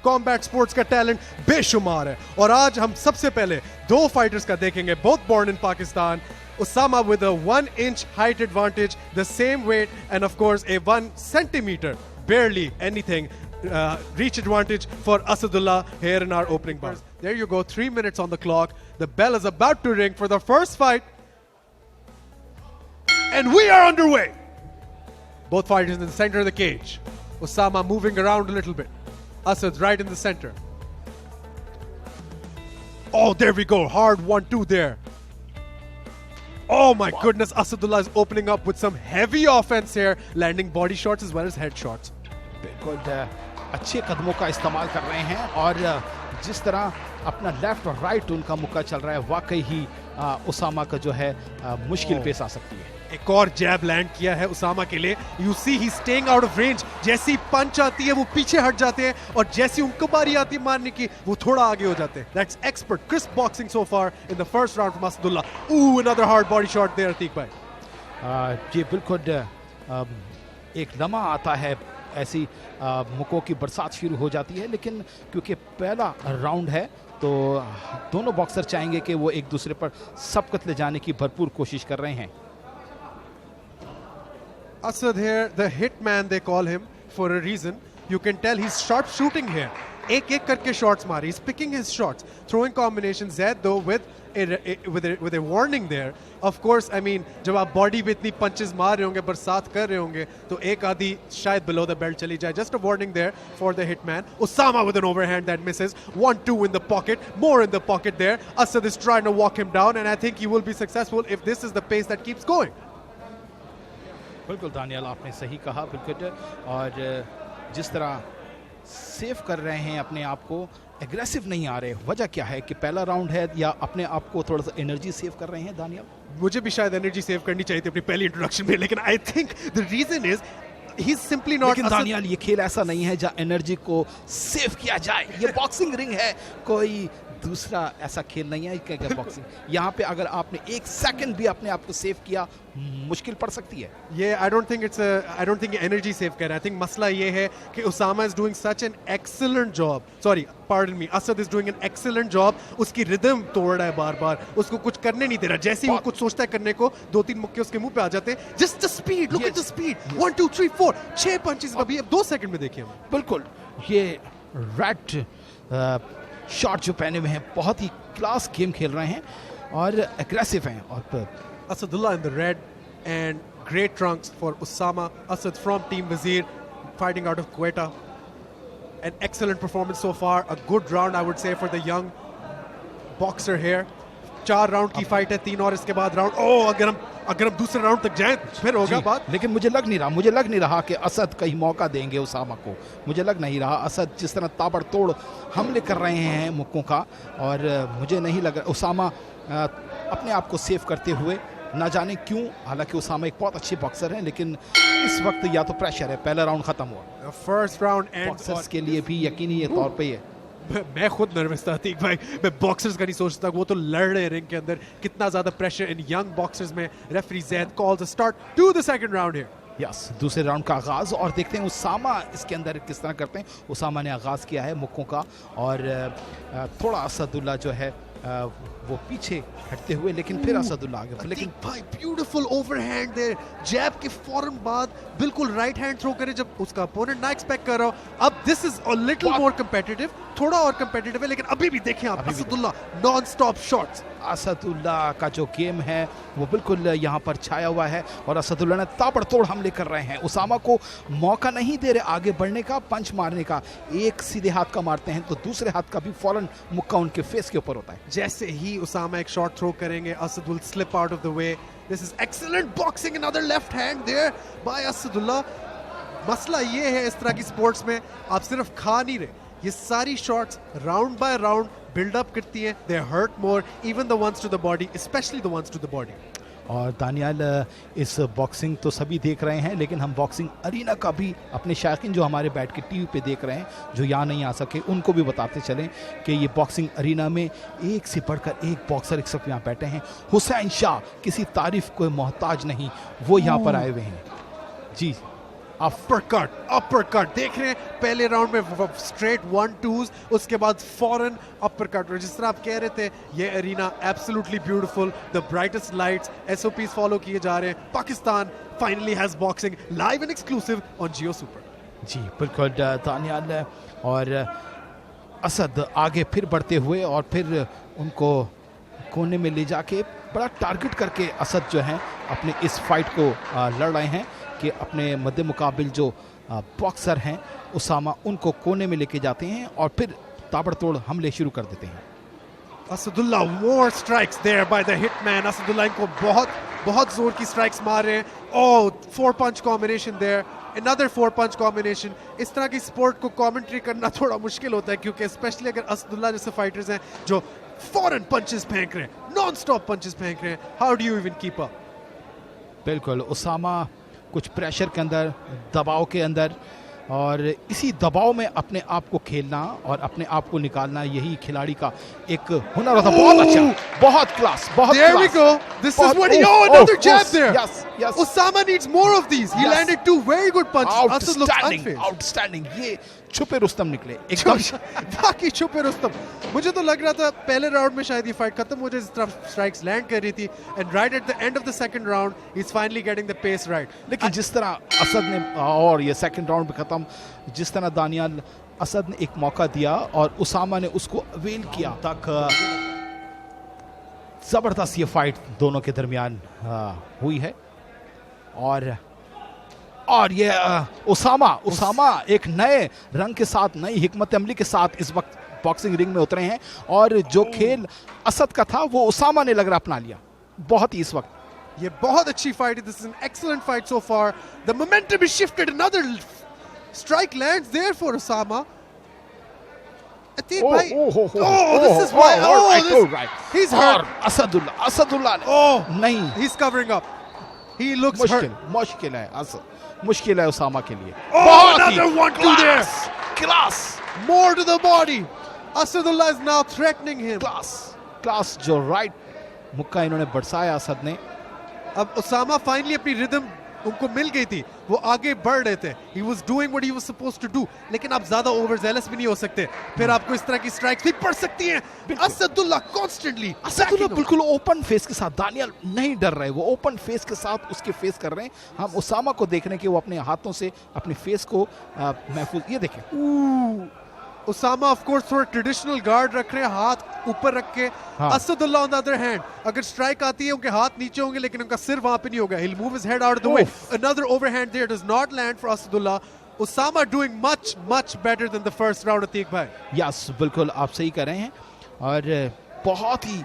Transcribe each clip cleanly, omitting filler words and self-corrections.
Combat sports का talent बेशुमार है। और आज हम सबसे पहले दो फाइटर्स का देखेंगे, both born in Pakistan. Usama with a 1-inch height advantage, the same weight, and of course a 1 centimeter, barely anything, reach advantage for Asadullah here in our opening bout. There you go, 3 minutes on the clock. The bell is about to ring for the first fight. And we are underway. Both fighters in the center of the cage. Usama moving around a little bit. Asad right in the center. Oh, there we go, hard 1-2 there. Oh my goodness, Asadullah is opening up with some heavy offense here, landing body shots as well as head shots. बिल्कुल अच्छे कदमों का इस्तेमाल कर रहे हैं और जिस तरह अपना लेफ्ट और राइट उनका मुक्का चल रहा है, वाकई ही उसामा का जो है मुश्किल पेश आ सकती है। एक और जैब लैंड किया है उसामा के लिए। You see he staying out of range. जैसी पंच आती है वो पीछे हट जाते हैं और जैसी उनको बारी आती है मारने की वो थोड़ा आगे हो जाते हैं। That's expert crisp boxing so far in the first round from Asadullah. ooh, another hard body shot there Atiq भाई। ये बिल्कुल एक लम्हा आता है, ऐसी मुक्कों की बरसात शुरू हो जाती है, लेकिन क्योंकि पहला राउंड है तो दोनों बॉक्सर चाहेंगे कि वो एक दूसरे पर सबकत ले जाने की भरपूर कोशिश कर रहे हैं। Asad here, the hitman they call him for a reason. You can tell he's sharp shooting here. एक एक करके shots मारी. He's picking his shots, throwing combinations. Zaid though with a warning there. Of course, I mean जब आप body पे इतनी punches मार रहे होंगे, बरसात कर रहे होंगे, तो एक आधी शायद below the belt चली जाए. Just a warning there for the hitman. Usama with an overhand that misses. 1-2 in the pocket, more in the pocket there. Asad is trying to walk him down, and I think he will be successful if this is the pace that keeps going. बिल्कुल दानियाल, आपने सही कहा। बिल्कुल, और जिस तरह save कर रहे हैं अपने आप को, एग्रेसिव नहीं आ रहे, वजह क्या है कि पहला राउंड है या अपने आप को थोड़ा सा एनर्जी सेव कर रहे हैं दानियाल? मुझे भी शायद एनर्जी सेव करनी चाहिए थी अपनी पहली इंट्रोडक्शन में, लेकिन I think the reason is he is simply not. लेकिन दानियाल, ये खेल ऐसा नहीं है जहां एनर्जी को सेव किया जाए। ये बॉक्सिंग रिंग है, कोई दूसरा ऐसा खेल नहीं है कि बॉक्सिंग। यहाँ पे अगर आपने एक सेकंड भी अपने आप को सेव किया, मुश्किल पड़ सकती है। ये I don't think energy save कर रहा है। आई थिंक मसला ये है कि Usama is doing such an excellent job, sorry pardon me, Asad is doing an excellent job. उसकी रिदम तोड़ रहा है बार बार, उसको कुछ करने नहीं दे रहा। जैसे ही वो कुछ सोचता है करने को, 2-3 मुक्के उसके मुंह पे आ जाते हैं। Just the speed, look at the speed. 1 2 3 4 6 punches अभी 2 सेकंड में देखिए हम। बिल्कुल, ये रेड शॉट जो पहने हुए हैं, बहुत ही क्लास गेम खेल रहे हैं और एग्रेसिव हैं। और Asadullah in the red and great trunks for Usama. Asad from Team Wazir, fighting out of Quetta. An excellent performance so far. A good round, I would say, for the young boxer here. 4 round की fight है, 3 और इसके बाद round. ओह, अगर हम दूसरे round तक जाएं फिर होगा बात। लेकिन मुझे लग नहीं रहा कि असद कहीं मौका देंगे उसामा को। मुझे लग नहीं रहा। असद जिस तरह ताबड़तोड़ हमले कर रहे हैं मुक्कों का, और मुझे नहीं लग रहा उसामा अपने आप को सेव करते हुए, ना जाने क्यों। हालांकि उसामा एक बहुत अच्छे बॉक्सर हैं, लेकिन इस वक्त या तो प्रेशर है। पहला राउंड खत्म हुआ। फर्स्ट राउंड बॉक्सर्स के लिए भी यकीनी तौर पे है। मैं खुद नर्वस था अतीक भाई। मैं बॉक्सर्स का नहीं सोचता, वो तो लड़ रहे रिंग के अंदर। कितना ज्यादा प्रेशर इन यंग बॉक्सर्स में। Referee Zaid calls a start to the second round here. Yes, दूसरे राउंड का आगाज, और देखते हैं उसामा इसके अंदर किस तरह करते हैं। उसामा ने आगाज किया है मुक्कों का, और थोड़ा असदुल्ला जो है वो पीछे हटते हुए, लेकिन फिर असदुल्ला आगे। लेकिन भाई ब्यूटीफुल ओवरहैंड देयर, जैब के फौरन बाद बिल्कुल राइट हैंड थ्रो करे जब उसका अपोनेंट ना एक्सपेक्ट कर रहा हो। अब this is a little more competitive, थोड़ा और कंपेटिटिव है, लेकिन अभी भी देखें आप Asadullah non stop shots. Asadullah का जो गेम है वो बिल्कुल यहाँ पर छाया हुआ है, और असदुल्ला ने ताबड़तोड़ हमले कर रहे हैं। उसामा को मौका नहीं दे रहे आगे बढ़ने का, पंच मारने का। एक सीधे हाथ का मारते हैं तो दूसरे हाथ का भी फौरन मुक्का उनके फेस के ऊपर होता है। जैसे ही उसामा एक शॉट थ्रो करेंगे, Asad will slip out of the way. This is excellent boxing, another left hand there by Asadullah. मसला ये है इस तरह की स्पोर्ट्स में, आप सिर्फ खा नहीं रहे, ये सारी shots round by round build up करती हैं। They hurt more, even the ones to the body, especially the ones to the body. और दानियाल, इस बॉक्सिंग तो सभी देख रहे हैं, लेकिन हम बॉक्सिंग अरीना का भी अपने शायकीन जो हमारे बैठ के टीवी पे देख रहे हैं, जो यहाँ नहीं आ सके, उनको भी बताते चलें कि ये बॉक्सिंग अरीना में एक से बढ़कर एक बॉक्सर एक सब यहाँ बैठे हैं। हुसैन शाह किसी तारीफ को मोहताज नहीं, वो यहाँ पर आए हुए हैं। जी अपरकट देख रहे हैं पहले राउंड में स्ट्रेट 1-2s, उसके बाद फॉरन अपरकट। जिस तरह आप कह रहे थे ये arena absolutely beautiful, the brightest lights, SOPs follow किए जा रहे हैं। Pakistan finally has boxing live and exclusive on Geo Super. जी बिल्कुल दानियाल, और असद आगे फिर बढ़ते हुए और फिर उनको कोने में ले जाके बड़ा टारगेट करके असद जो हैं अपने इस फाइट को लड़ रहे हैं कि अपने मध्य मुकाबिल जो बॉक्सर हैं उसामा, उनको कोने में लेके जाते हैं और फिर ताबड़तोड़ हमले शुरू कर देते हैं। Asadullah, more strikes there by the hitman। Asadullah इनको बहुत जोर की स्ट्राइक्स मार रहे हैं। Oh, 4-punch combination there, another 4-punch combination। इस तरह की स्पोर्ट को कमेंट्री करना थोड़ा मुश्किल होता है, क्योंकि स्पेशली अगर असदुल्ला जैसे फाइटर्स हैं जो फॉरन पंचेस फेंक रहे हैं, नॉन स्टॉप पंचेस फेंक रहे हैं, how do you even keep up? बिल्कुल, उसामा कुछ प्रेशर के अंदर, दबाव के अंदर, और इसी दबाव में अपने आप को खेलना और अपने आप को निकालना, यही खिलाड़ी का एक हुनर होता है। बहुत अच्छा, बहुत क्लास, बहुत There we class. go. This is what he. Oh, another jab there. Yes, yes. Osama needs more of these. He Yes. landed 2 very good punches. Asad looks Outstanding, unfazed. outstanding। ये छुपे रुस्तम निकले एकदम। बाकी छुपे रुस्तम। मुझे तो लग रहा था पहले राउंड में शायद ये फाइट खत्म हो जाए, इस तरफ स्ट्राइक्स लैंड कर रही थी, and right at the end of the second round he is finally getting the pace right. लेकिन जिस तरह असद ने, और ये सेकंड राउंड में खत्म, जिस तरह दानियाल असद ने एक मौका दिया और उसामा ने उसको अवेल किया, तक जबरदस्त ये फाइट दोनों के दरमियान हुई है। और ये उसामा एक नए रंग के साथ, नई हिकमत अमली के साथ इस वक्त बॉक्सिंग रिंग में उतरे हैं, और जो खेल असद का था वो उसामा ने लग रहा अपना लिया बहुत ही इस वक्त। ये बहुत अच्छी फाइट है। This is an excellent fight so far. The momentum is shifted, another strike lands there for Osama. Atik bhai. This is why. He's hurt. Asadullah ने, नहीं, He's covering up. He looks hurt. मुश्किल है मुश्किल है उसामा के लिए। Another 1-2 there. Class, More to the body. Asadullah is now threatening him. Class जो right मुक्का इन्होंने बरसाया असद ने। अब उसामा फाइनली अपनी रिदम उनको मिल गई थी, वो आगे बढ़ रहे थे। He was doing what he was supposed to do, लेकिन आप ज्यादा ओवर जेलस भी नहीं हो सकते, फिर आपको इस तरह की स्ट्राइक्स भी पड़ सकती हैं। असदुल्ला कॉन्स्टेंटली, असदुल्ला बिल्कुल ओपन फेस के साथ, दानियाल नहीं डर रहे, वो ओपन फेस के साथ उसके फेस कर रहे हैं। हम उसामा को देख रहे हैं कि वो अपने हाथों से अपने फेस को महफूज, ये देखें। उसामा ऑफ कोर्स थोड़ा ट्रेडिशनल गार्ड रख रहे हैं, हाथ ऊपर रख के। Asadullah on the other hand, अगर स्ट्राइक आती है उनके हाथ नीचे होंगे, लेकिन उनका सिर वहां पे नहीं होगा। He'll move his head out of the way. Another overhand there does not land for Asadullah. Osama doing much better than the first round, Atik bhai. Yes, बिल्कुल आप सही कर रहे हैं, और बहुत ही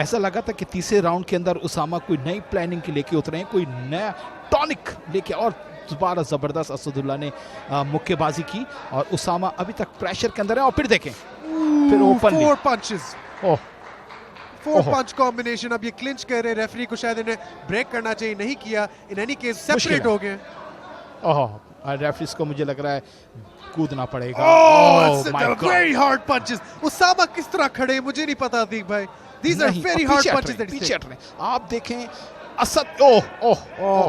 ऐसा लगा था कि तीसरे राउंड के अंदर उसामा कोई नई प्लानिंग के लेके उतरे हैं, कोई नया टॉनिक लेके, और दोबारा जबरदस्त असदुल्ला ने मुक्केबाजी की, और उसामा अभी तक प्रेशर के अंदर है। और फिर देखें, फिर ओपन 4 punches. 4 punch combination. अब ये क्लिंच कर रहे, रेफरी को शायद इन्हें ब्रेक करना चाहिए, नहीं किया। इन एनी केस सेपरेट हो गए। रेफरीज को मुझे लग रहा है कूदना पड़ेगा। Very hard punches. उसामा किस तरह खड़े मुझे नहीं पता अतीक भाई। These are very hard punches that he's taking. आप देखें Asad, oh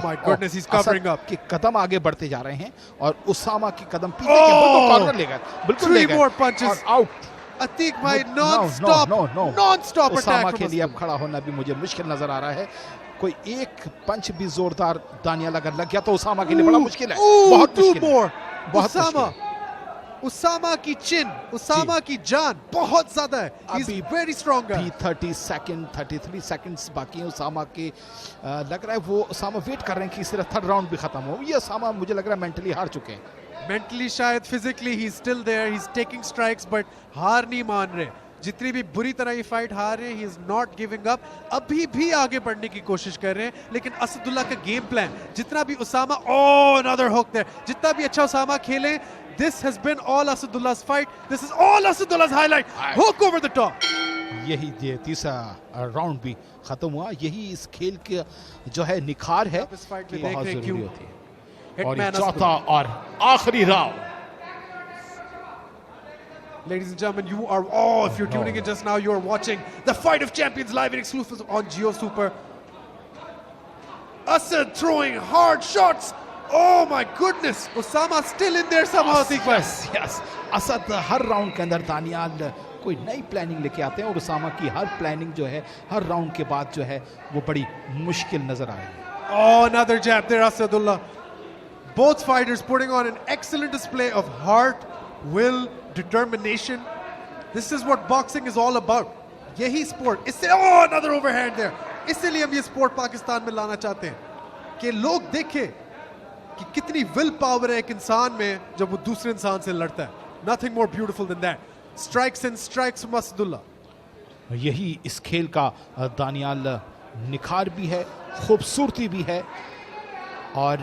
my goodness, he's covering up. के कदम आगे बढ़ते जा रहे हैं, और उसामा के कदम पीछे के बिल्कुल कॉर्नर ले गए, बिल्कुल ले गए। 3 more punches. और आउट। अतीक भाई non-stop उसामा attack के लिए अब खड़ा होना भी मुझे मुश्किल नजर आ रहा है। कोई एक पंच भी जोरदार दानियाल अगर लग गया तो उसामा के लिए बड़ा मुश्किल है, बहुत मुश्किल है, बहुत मुश्किल। उसामा की चिन, उसामा की जान बहुत ज्यादा है। He's very strong guy. 33 seconds बाकी हैं उसामा के। लग रहा है वो उसामा वेट कर रहे हैं कि सिर्फ थर्ड राउंड भी खत्म हो। ये उसामा मुझे लग रहा है मेंटली हार चुके हैं। मेंटली शायद, physically he is still there, he is taking strikes, but हार नहीं मान रहे। जितनी भी बुरी तरह ये फाइट हार रहे हैं, he is not giving up. अभी भी आगे बढ़ने की कोशिश कर रहे हैं, लेकिन असदुल्ला का गेम प्लान, जितना भी उसामा, अनदर हुक देयर, जितना भी अच्छा उसामा खेले, this has been all Asadullah's fight. This is all Asadullah's highlight. Hook over the top. यही ये तीसरा राउंड भी खत्म हुआ। यही इस खेल के जो है निखार है, इस फाइट में बहुत देख रहे जरूरी होती है। और Hitman चौथा और आखिरी round. Ladies and gentlemen, you are, if you're tuning in just now, you are watching the Fight of Champions live and exclusive on Jio Super. Asad throwing hard shots. Oh my goodness! Osama still in there somehow, Atik bhai. Yes Asad her round के अंदर दानियाल कोई नई planning लेके आते हैं और उसामा की हर planning जो है हर राउंड के बाद जो है वो बड़ी मुश्किल नजर आ रही है. Oh, another jab there, Asadullah. Both fighters putting on an excellent display of heart, will, determination. This is what boxing is all about. यही sport. इससे oh, another overhand there. इसीलिए हम ये sport पाकिस्तान में लाना चाहते हैं कि लोग देखें कि कितनी विल पावर है एक इंसान में जब वो दूसरे इंसान से लड़ता है. Nothing more beautiful than that. Strikes and strikes from Asadullah. यही इस खेल का दानियाल निखार भी है, खूबसूरती भी है और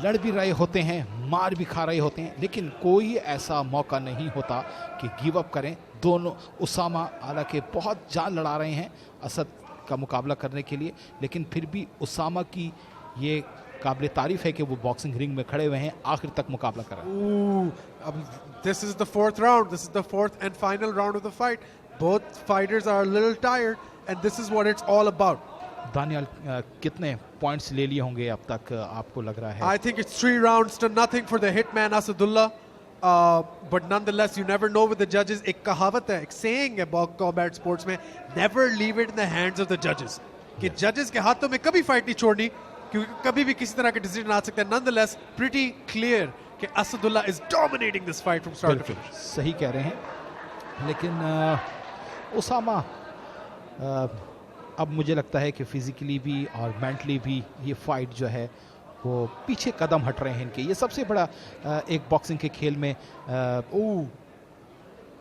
लड़ भी रहे होते हैं, मार भी खा रहे होते हैं, लेकिन कोई ऐसा मौका नहीं होता कि गिव अप करें. दोनों उसामा हालांकि बहुत जान लड़ा रहे हैं असद का मुकाबला करने के लिए, लेकिन फिर भी उसामा की ये काबिल तारीफ है कि वो बॉक्सिंग रिंग में खड़े हुए हैं, आखिर तक मुकाबला कर रहे हैं. This is the fourth round. This is the fourth and final round of the fight. Both fighters are a little tired, and this is what it's all about. Daniyal कितने पॉइंट्स ले लिए होंगे अब तक आपको लग रहा है? I think it's 3 rounds to nothing for the hitman Asadullah. But nonetheless, you never know with the judges. एक कहावत है, एक saying है combat sports में, never leave it in the hands of the judges. कि judges के हाथों में कभी fight नहीं छोड़नी, क्योंकि कभी भी किसी तरह का decision आ सकता है. Nonetheless, pretty clear कि Asadullah is dominating this fight from start to finish. सही कह रहे हैं, लेकिन उसामा अब मुझे लगता है कि फिजिकली भी और मेंटली भी ये फाइट जो है वो पीछे कदम हट रहे हैं इनके. ये सबसे बड़ा एक बॉक्सिंग के खेल में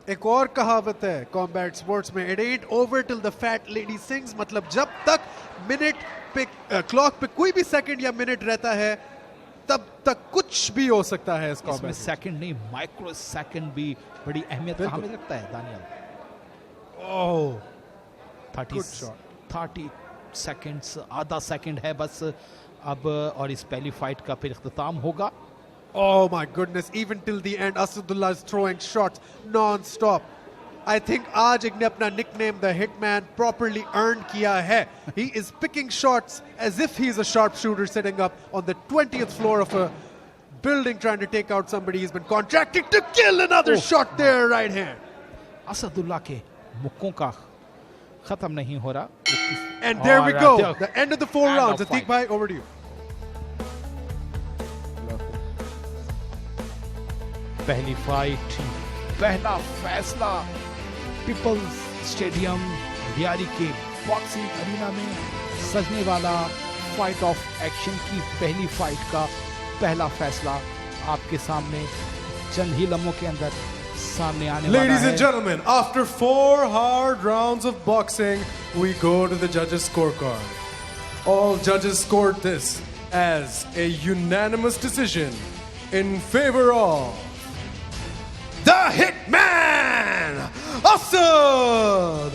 एक और कहावत है कॉम्बैट स्पोर्ट्स में, it ain't over till the fat lady sings. मतलब जब तक मिनट पे क्लॉक पे कोई भी सेकंड या मिनट रहता है तब तक कुछ भी हो सकता है इस इसमें कॉम्बैट. सेकंड नहीं माइक्रो सेकंड भी बड़ी अहमियत का हमें लगता है दानियाल. ओह 30 सेकंड्स, आधा सेकंड है बस अब और इस पहली फाइट का फिर इख्तिताम होगा. Oh my goodness, even till the end, Asadullah is throwing shots non-stop. I think आज एक ने अपना nickname the Hitman properly earned किया है. He is picking shots as if he is a sharpshooter sitting up on the 20th floor of a building trying to take out somebody he's been contracting to kill. Another shot there, right hand. Asadullah के मुक्कों का खत्म नहीं हो रहा. And there we और go, the end of the 4 End rounds. of Atik fight. bhai, over to you. पहली fight, पहला फैसला पीपल्स स्टेडियम रियारी के बॉक्सिंग अरीना में सजने वाला फाइट ऑफ एक्शन की पहली फाइट का पहला फैसला आपके सामने चंद ही लम्हों के अंदर सामने आने वाला Ladies है. and gentlemen, after 4 hard rounds of boxing, we go to the judges' scorecard. All judges scored this as a unanimous decision in favor of the Hitman, Asad